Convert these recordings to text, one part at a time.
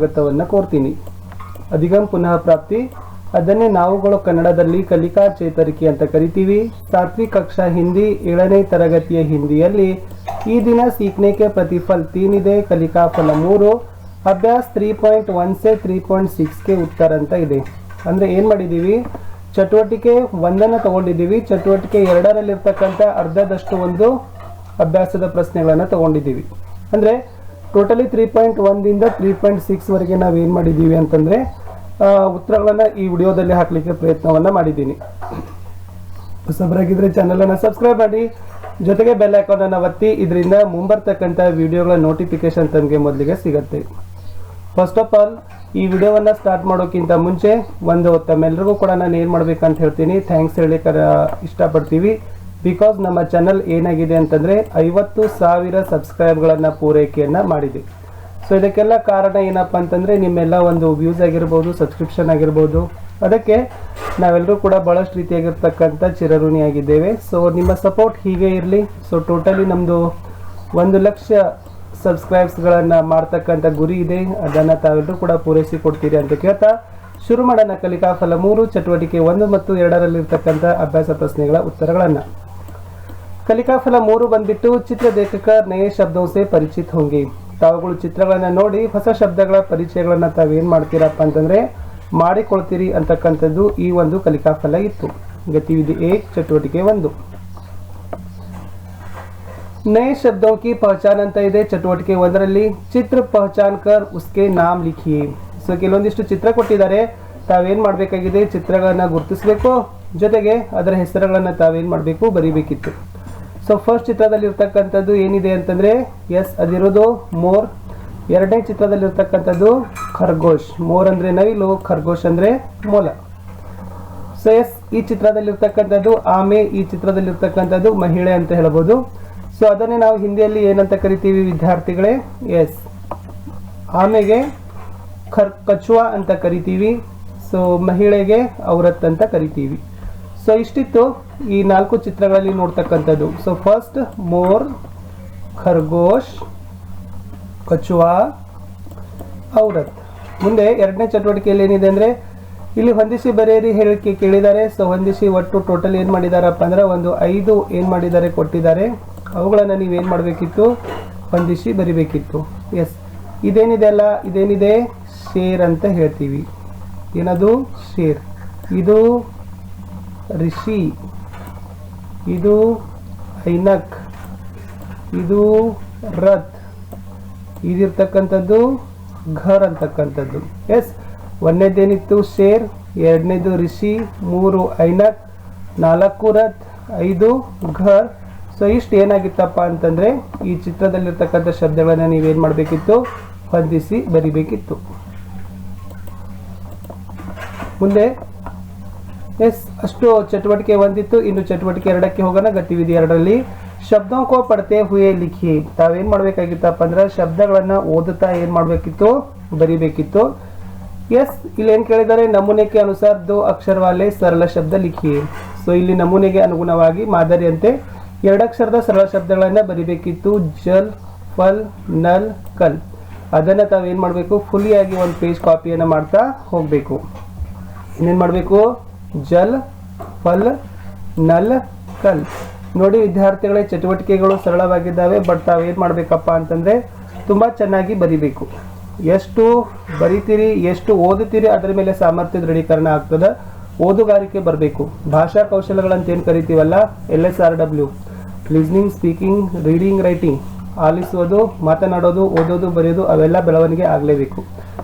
ಸ್ವಾಗತವನ್ನು ಕೋರ್ತೀನಿ. ಅಧಿಗಮ್ ಪುನಃ ಪ್ರಾಪ್ತಿ ಅದನ್ನೇ ನಾವುಗಳು ಕನ್ನಡದಲ್ಲಿ ಕಲಿಕಾ ಚೇತರಿಕೆ ಅಂತ ಕರಿತೀವಿ. 7वीं कक्षा हिंदी 7ನೇ ತರಗತಿಯ ಹಿಂದಿಯಲ್ಲಿ ಈ ದಿನ सीखने के प्रतिफल 3 ಇದೆ, ಕಲಿಕಾ ಫಲ 3, ಅಭ್ಯಾಸ 3.1 से 3.6 के ಉತ್ತರ ಅಂತ ಇದೆ. ಅಂದ್ರೆ ಏನು ಮಾಡಿದೀವಿ, ಚಟುವಟಿಕೆ 1 ತಗೊಂಡಿದ್ದೀವಿ, ಚಟುವಟಿಕೆ 2ರಲ್ಲಿ ಇರತಕ್ಕಂತ ಅರ್ಧದಷ್ಟು ಒಂದು ಅಭ್ಯಾಸದ ಪ್ರಶ್ನೆಗಳನ್ನು ತಗೊಂಡಿದ್ದೀವಿ. ಅಂದ್ರೆ ಟೋಟಲಿ 3.1 ದಿಂದ 3.6 ವರೆಗೆ ನಾವು ಏನು ಮಾಡಿದ್ದೀವಿ ಅಂತಂದ್ರೆ ಉತ್ತರಗಳನ್ನು ಈ ವಿಡಿಯೋದಲ್ಲಿ ಹಾಕಲಿಕ್ಕೆ ಪ್ರಯತ್ನವನ್ನ ಮಾಡಿದ್ದೀನಿ. ಹೊಸಬರಾಗಿದ್ರೆ ಚಾನೆಲ್ ಅನ್ನು ಸಬ್ಸ್ಕ್ರೈಬ್ ಮಾಡಿ, ಜೊತೆಗೆ ಬೆಲ್ ಐಕಾನ್ ಅನ್ನು ಒತ್ತಿ. ಇದರಿಂದ ಮುಂಬರ್ತಕ್ಕಂಥ ವಿಡಿಯೋಗಳ ನೋಟಿಫಿಕೇಶನ್ ತಮಗೆ ಮೊದಲಿಗೆ ಸಿಗುತ್ತೆ. ಫಸ್ಟ್ ಆಫ್ ಆಲ್ ಈ ವಿಡಿಯೋವನ್ನು ಸ್ಟಾರ್ಟ್ ಮಾಡೋಕ್ಕಿಂತ ಮುಂಚೆ ತಮ್ಮೆಲ್ಲರಿಗೂ ಕೂಡ ನಾನು ಏನು ಮಾಡ್ಬೇಕಂತ ಹೇಳ್ತೀನಿ, ಥ್ಯಾಂಕ್ಸ್ ಹೇಳಲಿಕ್ಕೆ ಇಷ್ಟಪಡ್ತೀವಿ. ಬಿಕಾಸ್ ನಮ್ಮ ಚಾನಲ್ ಏನಾಗಿದೆ ಅಂತಂದರೆ 50,000 ಸಬ್ಸ್ಕ್ರೈಬ್ಗಳನ್ನು ಪೂರೈಕೆಯನ್ನು ಮಾಡಿದೆ. ಸೊ ಇದಕ್ಕೆಲ್ಲ ಕಾರಣ ಏನಪ್ಪ ಅಂತಂದರೆ ನಿಮ್ಮೆಲ್ಲ ಒಂದು ವ್ಯೂಸ್ ಆಗಿರ್ಬೋದು, ಸಬ್ಸ್ಕ್ರಿಪ್ಷನ್ ಆಗಿರ್ಬೋದು. ಅದಕ್ಕೆ ನಾವೆಲ್ಲರೂ ಕೂಡ ಭಾಳಷ್ಟು ರೀತಿಯಾಗಿರ್ತಕ್ಕಂಥ ಚಿರಋಣಿಯಾಗಿದ್ದೇವೆ. ಸೊ ನಿಮ್ಮ ಸಪೋರ್ಟ್ ಹೀಗೆ ಇರಲಿ. ಸೊ ಟೋಟಲಿ ನಮ್ಮದು 1 ಲಕ್ಷ ಸಬ್ಸ್ಕ್ರೈಬ್ಸ್ಗಳನ್ನು ಮಾಡ್ತಕ್ಕಂಥ ಗುರಿ ಇದೆ. ಅದನ್ನು ತಾವೆಲ್ಲರೂ ಕೂಡ ಪೂರೈಸಿ ಕೊಡ್ತೀರಿ ಅಂತ ಕೇಳ್ತಾ ಶುರು ಮಾಡೋಣ ಕಲಿಕಾ ಫಲ 3 ಚಟುವಟಿಕೆ 1 ಮತ್ತು 2ರಲ್ಲಿರ್ತಕ್ಕಂಥ ಅಭ್ಯಾಸ ಪ್ರಶ್ನೆಗಳ ಉತ್ತರಗಳನ್ನು. ಕಲಿಕಾ ಫಲ 3 ಬಂದ್ಬಿಟ್ಟು ಚಿತ್ರ ದೇಖಕರ್ ನಯೇ ಶಬ್ದೋं से परिचित होंगे. ತಾವುಗಳು ಚಿತ್ರಗಳನ್ನು ನೋಡಿ ಹೊಸ ಶಬ್ದಗಳ ಪರಿಚಯಗಳನ್ನು ತಾವೇನು ಮಾಡ್ತೀರಪ್ಪ ಅಂತಂದರೆ ಮಾಡಿಕೊಳ್ತೀರಿ ಅಂತಕ್ಕಂಥದ್ದು ಈ ಒಂದು ಕಲಿಕಾ ಫಲ ಇತ್ತು. ಗತಿವಿಧಿ 1 ಚಟುವಟಿಕೆ 1 ನಯೇ ಶಬ್ದೋं की पहचान ಅಂತ ಇದೆ. ಚಟುವಟಿಕೆ 1ರಲ್ಲಿ ಚಿತ್ರ ಪಹಚಾನ್ ಕರ್ ಉಸ್ಕೆ ನಾಮ್ ಲಿಖಿಯೇ. ಸೊ ಕೆಲವೊಂದಿಷ್ಟು ಚಿತ್ರ ಕೊಟ್ಟಿದ್ದಾರೆ, ತಾವೇನು ಮಾಡಬೇಕಾಗಿದೆ, ಚಿತ್ರಗಳನ್ನು ಗುರುತಿಸಬೇಕು, ಜೊತೆಗೆ ಅದರ ಹೆಸರುಗಳನ್ನು ತಾವೇನು ಮಾಡಬೇಕು, ಬರೀಬೇಕಿತ್ತು. ಸೊ ಫಸ್ಟ್ ಚಿತ್ರದಲ್ಲಿ ಇರ್ತಕ್ಕಂಥದ್ದು ಏನಿದೆ ಅಂತಂದರೆ ಎಸ್ ಅದಿರೋದು ಮೋರ್. 2ನೇ ಚಿತ್ರದಲ್ಲಿ ಇರ್ತಕ್ಕಂಥದ್ದು ಖರ್ಗೋಶ್. ಮೋರ್ ಅಂದರೆ ನವಿಲು, ಖರ್ಗೋಶ್ ಅಂದರೆ ಮೊಲ. ಸೊ ಎಸ್ ಈ ಚಿತ್ರದಲ್ಲಿರ್ತಕ್ಕಂಥದ್ದು ಆಮೆ, ಈ ಚಿತ್ರದಲ್ಲಿರ್ತಕ್ಕಂಥದ್ದು ಮಹಿಳೆ ಅಂತ ಹೇಳ್ಬೋದು. ಸೊ ಅದನ್ನೇ ನಾವು ಹಿಂದಿಯಲ್ಲಿ ಏನಂತ ಕರಿತೀವಿ ವಿದ್ಯಾರ್ಥಿಗಳೇ, ಎಸ್ ಆಮೆಗೆ ಕಚುವಾ ಅಂತ ಕರಿತೀವಿ. ಸೊ ಮಹಿಳೆಗೆ ಔರತ್ ಅಂತ ಕರಿತೀವಿ. ಸೊ ಇಷ್ಟಿತ್ತು ಈ 4 ಚಿತ್ರಗಳಲ್ಲಿ ನೋಡ್ತಕ್ಕಂಥದ್ದು. ಸೊ ಫಸ್ಟ್ ಮೋರ್, ಖರ್ಗೋಶ್, ಕಚುವಾ, ಔರತ್. ಮುಂದೆ 2ನೇ ಚಟುವಟಿಕೆಯಲ್ಲಿ ಏನಿದೆ ಅಂದರೆ ಇಲ್ಲಿ ಹೊಂದಿಸಿ ಬರೆಯಿರಿ ಹೇಳಿಕೆ ಕೇಳಿದ್ದಾರೆ. ಸೊ ಹೊಂದಿಸಿ ಒಟ್ಟು ಟೋಟಲ್ ಏನು ಮಾಡಿದಾರಪ್ಪ ಅಂದ್ರೆ ಒಂದು 5 ಏನು ಮಾಡಿದ್ದಾರೆ ಕೊಟ್ಟಿದ್ದಾರೆ. ಅವುಗಳನ್ನು ನೀವೇನು ಮಾಡಬೇಕಿತ್ತು, ಹೊಂದಿಸಿ ಬರಿಬೇಕಿತ್ತು. ಎಸ್ ಇದೇನಿದೆ ಅಲ್ಲ, ಇದೇನಿದೆ ಶೇರ್ ಅಂತ ಹೇಳ್ತೀವಿ. ಏನದು ಶೇರ್. ಇದು ರಿಷಿ, ಇದು ಐನಕ್, ಇದು ರಥ್, ಇದಿರ್ತಕ್ಕಂಥದ್ದು ಘರ್ ಅಂತಕ್ಕಂಥದ್ದು. ಎಸ್ 1ನೇದೇನಿತ್ತು ಶೇರ್, 2ನೇದು ರಿಷಿ, 3 ಐನಕ್, 4 ರಥ್, 5 ಘರ್. ಸೊ ಇಷ್ಟು ಏನಾಗಿತ್ತಪ್ಪ ಅಂತಂದರೆ ಈ ಚಿತ್ರದಲ್ಲಿರ್ತಕ್ಕಂಥ ಶಬ್ದಗಳನ್ನು ನೀವೇನು ಮಾಡಬೇಕಿತ್ತು, ಹೊಂದಿಸಿ ಬರಿಬೇಕಿತ್ತು. ಮುಂದೆ ಎಸ್ ಅಷ್ಟು ಚಟುವಟಿಕೆ 1 ಇತ್ತು. ಇನ್ನು ಚಟುವಟಿಕೆ 2ಕ್ಕೆ ಹೋಗೋಣ. ಗತಿವಿಧಿ 2ರಲ್ಲಿ ಶಬ್ದೋं को पढ़ते हुए लिखिए. ತಾವೇನು ಮಾಡಬೇಕಾಗಿತ್ತಪ್ಪ ಅಂದ್ರೆ ಶಬ್ದಗಳನ್ನು ಓದುತ್ತಾ ಏನು ಮಾಡಬೇಕಿತ್ತು, ಬರಿಬೇಕಿತ್ತು. ಎಸ್ ಇಲ್ಲಿ ಏನು ಕೇಳಿದ್ದಾರೆ, ನಮೂನೆಗೆ ಅನುಸಾರ 2 ಅಕ್ಷರ ವಾಲೆ ಸರಳ ಶಬ್ದ ಲಿಖಿಯೇ. ಸೊ ಇಲ್ಲಿ ನಮೂನೆಗೆ ಅನುಗುಣವಾಗಿ ಮಾದರಿಯಂತೆ 2 ಅಕ್ಷರದ ಸರಳ ಶಬ್ದಗಳನ್ನು ಬರಿಬೇಕಿತ್ತು. ಜಲ್, ಫಲ್, ನಲ್, ಕಲ್. ಅದನ್ನು ತಾವೇನು ಮಾಡಬೇಕು, ಫುಲ್ಲಿಯಾಗಿ ಒಂದು ಪೇಜ್ ಕಾಪಿಯನ್ನು ಮಾಡ್ತಾ ಹೋಗಬೇಕು. ಏನೇನು ಮಾಡಬೇಕು, ಜಲ್, ಫಲ್, ನಲ್, ಕಲ್. ನೋಡಿ ವಿದ್ಯಾರ್ಥಿಗಳೇ, ಚಟುವಟಿಕೆಗಳು ಸರಳವಾಗಿದ್ದಾವೆ, ಬಟ್ ತಾವೇನು ಮಾಡಬೇಕಪ್ಪ ಅಂತಂದರೆ ತುಂಬ ಚೆನ್ನಾಗಿ ಬರಿಬೇಕು. ಎಷ್ಟು ಬರಿತೀರಿ, ಎಷ್ಟು ಓದುತ್ತೀರಿ ಅದರ ಮೇಲೆ ಸಾಮರ್ಥ್ಯ ದೃಢೀಕರಣ ಆಗ್ತದೆ. ಓದುಗಾರಿಕೆ ಬರಬೇಕು. ಭಾಷಾ ಕೌಶಲ್ಯಗಳಂತ ಏನು ಕರಿತೀವಲ್ಲ, LSRW, listening, speaking, reading, writing. ಆಲಿಸೋದು, ಮಾತನಾಡೋದು, ಓದೋದು, ಬರೆಯೋದು ಅವೆಲ್ಲ ಬೆಳವಣಿಗೆ ಆಗಲೇಬೇಕು.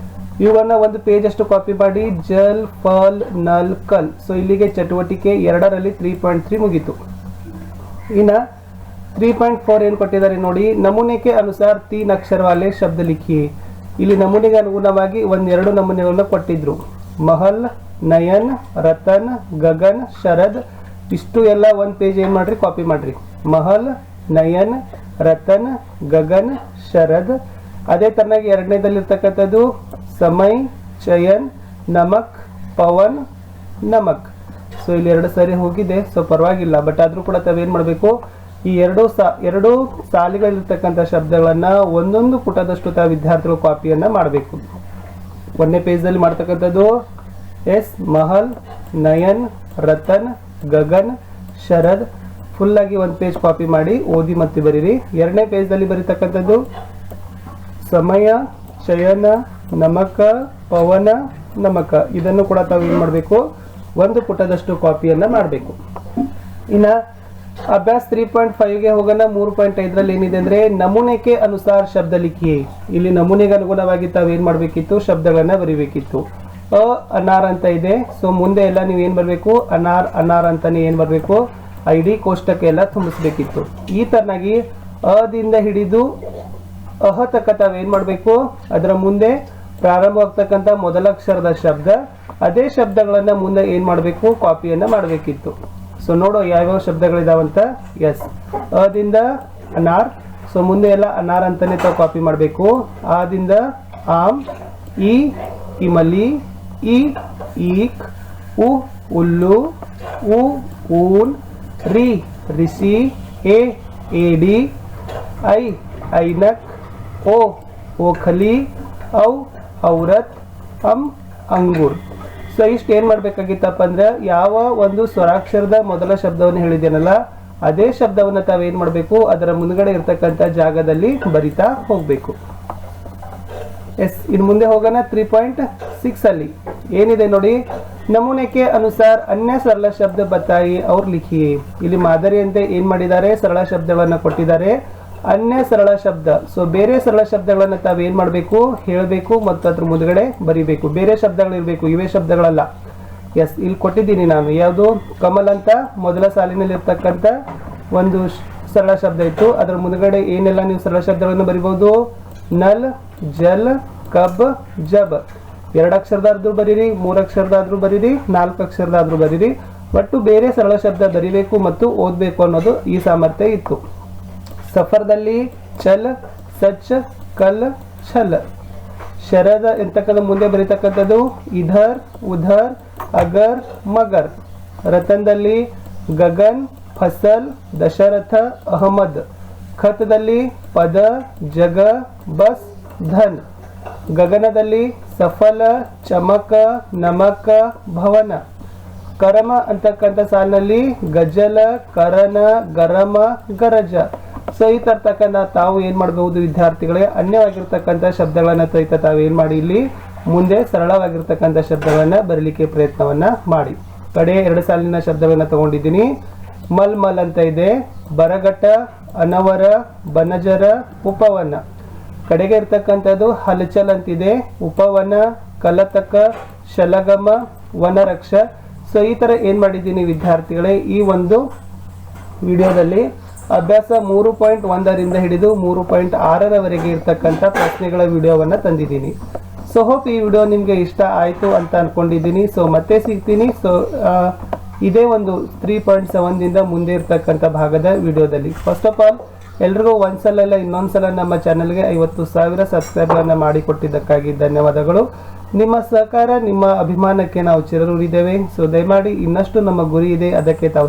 ಇವುಗಳನ್ನ ಒಂದು ಪೇಜ್ ಅಷ್ಟು ಕಾಪಿ ಮಾಡಿ. ಜಲ್, ಫಲ್, ನಲ್, ಕಲ್. ಸೊ ಇಲ್ಲಿಗೆ ಚಟುವಟಿಕೆ 2ರಲ್ಲಿ 3.3 ಮುಗೀತು. ಇನ್ನು 3.4 ಏನು ಕೊಟ್ಟಿದ್ದಾರೆ ನೋಡಿ, ನಮೂನೆಗೆ ಅನುಸಾರ 3 ಅಕ್ಷರ ವಾಲೆ ಶಬ್ದ ಲಿಖಿಯೇ. ಇಲ್ಲಿ ನಮೂನೆಗೆ ಅನುಗುಣವಾಗಿ 1-2 ನಮೂನೆಗಳನ್ನು ಕೊಟ್ಟಿದ್ರು. ಮಹಲ್, ನಯನ್, ರತನ್, ಗಗನ್, ಶರದ್. ಇಷ್ಟು ಎಲ್ಲ ಒಂದು ಪೇಜ್ ಏನು ಮಾಡ್ರಿ, ಕಾಪಿ ಮಾಡ್ರಿ. ಮಹಲ್, ನಯನ್, ರತನ್, ಗಗನ್, ಶರದ್. ಅದೇ ತರನಾಗಿ 2ನೇದಲ್ಲಿರ್ತಕ್ಕಂಥದ್ದು ಸಮಯ್, ಚಯನ್, ನಮಕ್, ಪವನ್, ನಮಕ್. ಸೊ ಇಲ್ಲಿ 2 ಸಾರಿ ಹೋಗಿದೆ. ಸೊ ಪರವಾಗಿಲ್ಲ, ಬಟ್ ಆದರೂ ಕೂಡ ತಾವೇನು ಮಾಡಬೇಕು, ಈ ಎರಡು ಸಾಲಿಗಳಿರ್ತಕ್ಕಂಥ ಶಬ್ದಗಳನ್ನು ಒಂದೊಂದು ಪುಟದಷ್ಟು ವಿದ್ಯಾರ್ಥಿಗಳು ಕಾಪಿಯನ್ನು ಮಾಡಬೇಕು. ಒಂದನೇ ಪೇಜ್ದಲ್ಲಿ ಮಾಡ್ತಕ್ಕಂಥದ್ದು ಎಸ್ ಮಹಲ್, ನಯನ್, ರತನ್, ಗಗನ್, ಶರದ್. ಫುಲ್ ಆಗಿ ಒಂದು ಪೇಜ್ ಕಾಪಿ ಮಾಡಿ ಓದಿ ಮತ್ತೆ ಬರೀರಿ. ಎರಡನೇ ಪೇಜ್ದಲ್ಲಿ ಬರೀತಕ್ಕಂಥದ್ದು ಸಮಯ, ಶಯನ, ನಮಕ, ಪವನ, ನಮಕ. ಇದನ್ನು ಕೂಡ ತಾವು ಏನು ಮಾಡಬೇಕು, ಒಂದು ಪುಟದಷ್ಟು ಕಾಪಿಯನ್ನ ಮಾಡಬೇಕು. ಇನ್ನ ಅಭ್ಯಾಸ 3.5ಗೆ ಹೋಗೋಣ. 3.5ರಲ್ಲಿ ಏನಿದೆ ಅಂದ್ರೆ ನಮೂನೆ ಕೆ ಅನುಸಾರ ಶಬ್ದ ಲಿಖಿ. ಇಲ್ಲಿ ನಮೂನೆಗೆ ಅನುಗುಣವಾಗಿ ತಾವು ಏನ್ ಮಾಡಬೇಕಿತ್ತು, ಶಬ್ದಗಳನ್ನ ಬರೀಬೇಕಿತ್ತು. ಅನಾರ್ ಅಂತ ಇದೆ. ಸೊ ಮುಂದೆ ಎಲ್ಲ ನೀವು ಏನ್ ಬರಬೇಕು, ಅನಾರ್ ಅನಾರ್ ಅಂತಾನೆ ಏನ್ ಬರಬೇಕು, ID ಕೋಷ್ಟಕ ಎಲ್ಲ ತುಂಬಿಸ್ಬೇಕಿತ್ತು. ಈ ತರನಾಗಿ ಅದಿಂದ ಹಿಡಿದು ಅಹ ತಕ್ಕ ತಾವು ಏನ್ ಮಾಡಬೇಕು, ಅದರ ಮುಂದೆ ಪ್ರಾರಂಭವಾಗ್ತಕ್ಕಂಥ ಮೊದಲ ಅಕ್ಷರದ ಶಬ್ದ, ಅದೇ ಶಬ್ದಗಳನ್ನ ಮುಂದೆ ಏನ್ ಮಾಡಬೇಕು, ಕಾಪಿಯನ್ನ ಮಾಡಬೇಕಿತ್ತು. ಸೊ ನೋಡೋ ಯಾವ್ಯಾವ ಶಬ್ದಗಳಿದಾವಂತ. ಎಸ್, ಅದಿಂದ ಅನಾರ್. ಸೊ ಮುಂದೆ ಎಲ್ಲ ಅನಾರ್ ಅಂತಾನೆ ತಾವು ಕಾಪಿ ಮಾಡಬೇಕು. ಆದಿಂದ ಆಮ್, ಈ ಇಮಲಿ, ಈ ಈಕ್, ಉ ಉಲ್ಲು, ಉ ಊನ್, ರಿ ರಿಸಿ, ಎ ಏಡಿ, ಐ ಐನಕ್, ಓ ಓಖಲಿ, ಔ ಔರತ್, ಅಂಗೂರ್. ಸೊ ಇಷ್ಟು ಏನ್ ಮಾಡ್ಬೇಕಾಗಿತ್ತಪ್ಪ ಅಂದ್ರೆ ಯಾವ ಒಂದು ಸ್ವರಾಕ್ಷರದ ಮೊದಲ ಶಬ್ದವನ್ನು ಹೇಳಿದ್ದೇನಲ್ಲ ಅದೇ ಶಬ್ದವನ್ನ ತಾವೇನ್ ಮಾಡ್ಬೇಕು, ಅದರ ಮುಂದ್ಗಡೆ ಇರ್ತಕ್ಕಂಥ ಜಾಗದಲ್ಲಿ ಬರಿತಾ ಹೋಗ್ಬೇಕು. ಎಸ್, ಇನ್ನು ಮುಂದೆ ಹೋಗೋಣ. 3.6 ಅಲ್ಲಿ ಏನಿದೆ ನೋಡಿ, ನಮೂನೆ ಕೆ ಅನುಸಾರ ಅನ್ಯ ಸರಳ ಶಬ್ದ ಬತಾಯಿ ಅವ್ರು ಲಿಖಿ. ಇಲ್ಲಿ ಮಾದರಿಯಂತೆ ಏನ್ ಮಾಡಿದ್ದಾರೆ, ಸರಳ ಶಬ್ದಗಳನ್ನ ಕೊಟ್ಟಿದ್ದಾರೆ. ಅನ್ಯ ಸರಳ ಶಬ್ದ, ಸೊ ಬೇರೆ ಸರಳ ಶಬ್ದಗಳನ್ನ ತಾವು ಏನ್ ಮಾಡಬೇಕು, ಹೇಳಬೇಕು ಮತ್ತು ಅದ್ರ ಮುಂದ್ಗಡೆ ಬರಿಬೇಕು. ಬೇರೆ ಶಬ್ದಗಳಿರ್ಬೇಕು, ಇವೇ ಶಬ್ದಗಳಲ್ಲ. ಎಸ್, ಇಲ್ಲಿ ಕೊಟ್ಟಿದ್ದೀನಿ ನಾನು ಯಾವುದು, ಕಮಲ್ ಅಂತ ಮೊದಲ ಸಾಲಿನಲ್ಲಿ ಇರ್ತಕ್ಕಂಥ ಒಂದು ಸರಳ ಶಬ್ದ ಇತ್ತು. ಅದರ ಮುಂದ್ಗಡೆ ಏನೆಲ್ಲ ನೀವು ಸರಳ ಶಬ್ದಗಳನ್ನು ಬರಿಬಹುದು, ನಲ್, ಜಲ್, ಕಬ್, ಜಬ್. 2 ಅಕ್ಷರದಾದ್ರೂ ಬರೀರಿ, 3 ಅಕ್ಷರದಾದ್ರೂ ಬರೀರಿ, 4 ಅಕ್ಷರದಾದ್ರೂ ಬರೀರಿ. ಒಟ್ಟು ಬೇರೆ ಸರಳ ಶಬ್ದ ಬರಿಬೇಕು ಮತ್ತು ಓದಬೇಕು ಅನ್ನೋದು ಈ ಸಾಮರ್ಥ್ಯ ಇತ್ತು. ಸಫರ್ದಲ್ಲಿ ಚಲ್, ಸಚ್, ಕಲ್, ಛಲ್. ಶರದ ಎಂತಕ್ಕಂಥ ಮುಂದೆ ಬರೀತಕ್ಕಂಥದ್ದು ಇಧರ್, ಉಧರ್, ಅಗರ್, ಮಗರ್. ರತನ್ದಲ್ಲಿ ಗಗನ್, ಫಸಲ್, ದಶರಥ, ಅಹಮದ್. ಖತದಲ್ಲಿ ಪದ, ಜಗ, ಬಸ್, ಧನ್. ಗಗನದಲ್ಲಿ ಸಫಲ, ಚಮಕ, ನಮಕ, ಭವನ. ಕರಮ ಅಂತಕ್ಕಂಥ ಸಾಲಿನಲ್ಲಿ ಗಜಲ, ಕರನ, ಗರಮ, ಗರಜ. ಸೊ ಈ ತರ್ತಕ್ಕಂಥ ತಾವು ಏನ್ ಮಾಡಬಹುದು ವಿದ್ಯಾರ್ಥಿಗಳೇ, ಅನ್ಯವಾಗಿರ್ತಕ್ಕಂಥ ಶಬ್ದಗಳನ್ನ ಸಹಿತ ತಾವು ಏನ್ ಮಾಡಿ ಇಲ್ಲಿ ಮುಂದೆ ಸರಳವಾಗಿರ್ತಕ್ಕಂಥ ಶಬ್ದಗಳನ್ನ ಬರಲಿಕ್ಕೆ ಪ್ರಯತ್ನವನ್ನ ಮಾಡಿ. ಕಡೆ 2 ಸಾಲಿನ ಶಬ್ದಗಳನ್ನ ತಗೊಂಡಿದ್ದೀನಿ. ಮಲ್ ಮಲ್ ಅಂತ ಇದೆ, ಬರಗಟ, ಅನವರ, ಬನಜರ, ಉಪವನ. ಕಡೆಗೆ ಇರ್ತಕ್ಕಂಥದ್ದು ಹಲಚಲ್ ಅಂತಿದೆ, ಉಪವನ, ಕಲತಕ, ಶಲಗಮ, ವನರಕ್ಷ. ಸೊ ಈ ತರ ಏನ್ ಮಾಡಿದ್ದೀನಿ ವಿದ್ಯಾರ್ಥಿಗಳೇ, ಈ ಒಂದು ವಿಡಿಯೋದಲ್ಲಿ ಅಭ್ಯಾಸ 3.1ರಿಂದ ಹಿಡಿದು 3.6ರವರೆಗೆ ಇರ್ತಕ್ಕಂಥ ಪ್ರಶ್ನೆಗಳ ವಿಡಿಯೋವನ್ನ ತಂದಿದ್ದೀನಿ. ಸೊ ಹೋಪ್ ಈ ವಿಡಿಯೋ ನಿಮ್ಗೆ ಇಷ್ಟ ಆಯ್ತು ಅಂತ ಅನ್ಕೊಂಡಿದ್ದೀನಿ. ಸೊ ಮತ್ತೆ ಸಿಗ್ತೀನಿ. ಸೊ ಇದೇ ಒಂದು 3.7ದಿಂದ ಮುಂದೆ ಇರ್ತಕ್ಕಂಥ ಭಾಗದ ವಿಡಿಯೋದಲ್ಲಿ. ಫಸ್ಟ್ ಆಫ್ ಆಲ್ ಎಲ್ರಿಗೂ ಒಂದ್ಸಲ ಇಲ್ಲ ಇನ್ನೊಂದ್ಸಲ ನಮ್ಮ ಚಾನಲ್ಗೆ 50,000 ಸಬ್ಸ್ಕ್ರೈಬರ್ನ ಮಾಡಿಕೊಟ್ಟಿದ್ದಕ್ಕಾಗಿ ಧನ್ಯವಾದಗಳು. ನಿಮ್ಮ ಸಹಕಾರ, ನಿಮ್ಮ ಅಭಿಮಾನಕ್ಕೆ ನಾವು ಚಿರಋಣಿದ್ದೇವೆ. ಸೊ ದಯಮಾಡಿ ಇನ್ನಷ್ಟು ನಮ್ಮ ಗುರಿ ಇದೆ, ಅದಕ್ಕೆ ತಾವು